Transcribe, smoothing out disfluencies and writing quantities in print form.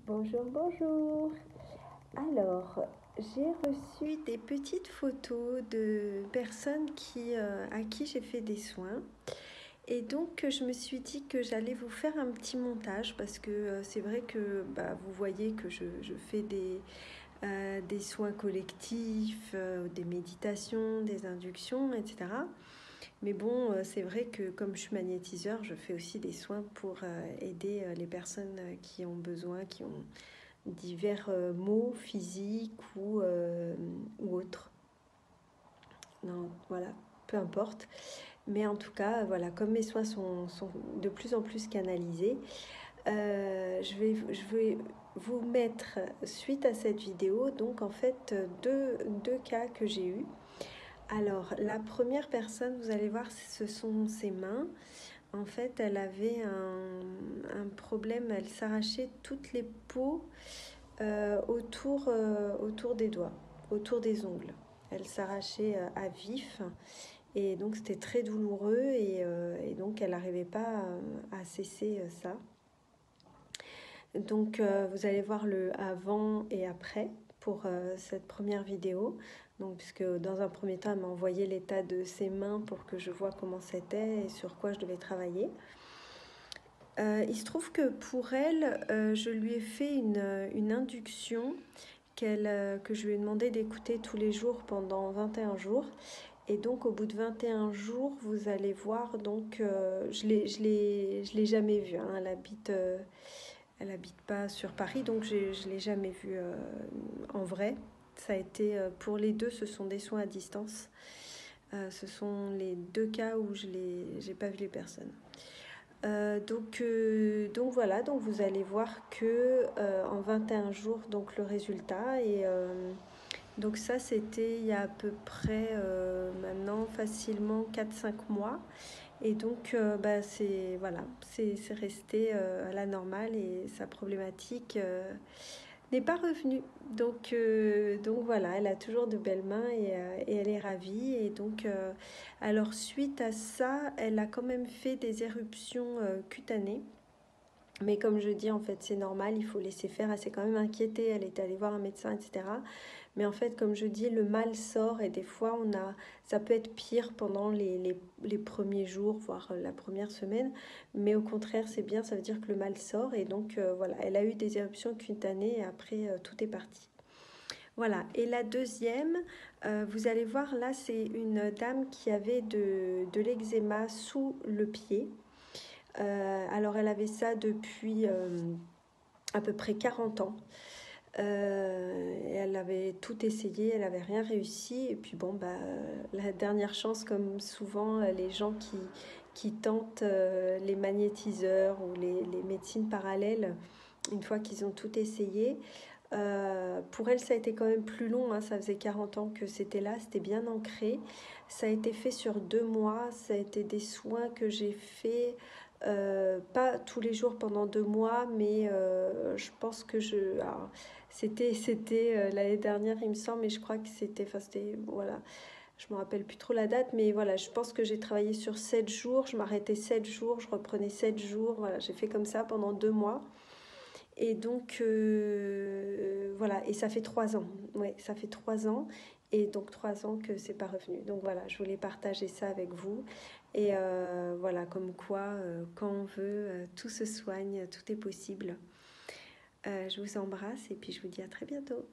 Bonjour, bonjour. Alors, j'ai reçu des petites photos de personnes à qui j'ai fait des soins. Et donc, je me suis dit que j'allais vous faire un petit montage parce que c'est vrai que vous voyez que je fais des soins collectifs, des méditations, des inductions, etc. Mais bon, c'est vrai que comme je suis magnétiseur, je fais aussi des soins pour aider les personnes qui ont besoin, qui ont divers maux physiques ou autres. Non, voilà, peu importe. Mais en tout cas, voilà, comme mes soins sont de plus en plus canalisés, je vais vous mettre, suite à cette vidéo, donc en fait, deux cas que j'ai eus. Alors, la première personne, vous allez voir, ce sont ses mains. En fait, elle avait un problème, elle s'arrachait toutes les peaux autour des doigts, autour des ongles. Elle s'arrachait à vif et donc c'était très douloureux et donc elle n'arrivait pas à cesser ça. Donc vous allez voir le avant et après pour cette première vidéo. Donc, puisque dans un premier temps, elle m'a envoyé l'état de ses mains pour que je vois comment c'était et sur quoi je devais travailler. Il se trouve que pour elle, je lui ai fait une induction que je lui ai demandé d'écouter tous les jours pendant 21 jours. Et donc, au bout de 21 jours, vous allez voir, donc, je l'ai jamais vue. Hein, elle habite pas sur Paris, donc je ne l'ai jamais vue en vrai. Ça a été, pour les deux, ce sont des soins à distance. Ce sont les deux cas où je n'ai pas vu les personnes. Donc voilà, donc vous allez voir que en 21 jours, donc le résultat. Donc ça, c'était il y a à peu près maintenant facilement 4-5 mois. Et donc c'est resté à la normale et sa problématique n'est pas revenue. Donc voilà, elle a toujours de belles mains et elle est ravie. Et donc, alors suite à ça, elle a quand même fait des éruptions cutanées. Mais comme je dis, en fait, c'est normal, il faut laisser faire. Elle s'est quand même inquiétée, elle est allée voir un médecin, etc. Mais en fait, comme je dis, le mal sort et des fois, ça peut être pire pendant les premiers jours, voire la première semaine. Mais au contraire, c'est bien, ça veut dire que le mal sort. Et donc, voilà, elle a eu des éruptions cutanées et après, tout est parti. Voilà, et la deuxième, vous allez voir, là, c'est une dame qui avait de l'eczéma sous le pied. Alors, elle avait ça depuis à peu près 40 ans. Et elle avait tout essayé, elle n'avait rien réussi. Et puis bon, la dernière chance, comme souvent les gens qui tentent les magnétiseurs ou les médecines parallèles, une fois qu'ils ont tout essayé, pour elle, ça a été quand même plus long. Hein, ça faisait 40 ans que c'était là, c'était bien ancré. Ça a été fait sur 2 mois. Ça a été des soins que j'ai fait, pas tous les jours pendant 2 mois, mais je pense que c'était l'année dernière, il me semble, mais je crois que voilà. Je me rappelle plus trop la date, mais voilà, je pense que j'ai travaillé sur 7 jours. Je m'arrêtais 7 jours, je reprenais 7 jours. Voilà, j'ai fait comme ça pendant 2 mois. Et donc, voilà, et ça fait 3 ans. Ouais, ça fait 3 ans. Et donc, 3 ans que c'est pas revenu. Donc, voilà, je voulais partager ça avec vous. Et voilà, comme quoi, quand on veut, tout se soigne, tout est possible. Je vous embrasse et puis je vous dis à très bientôt.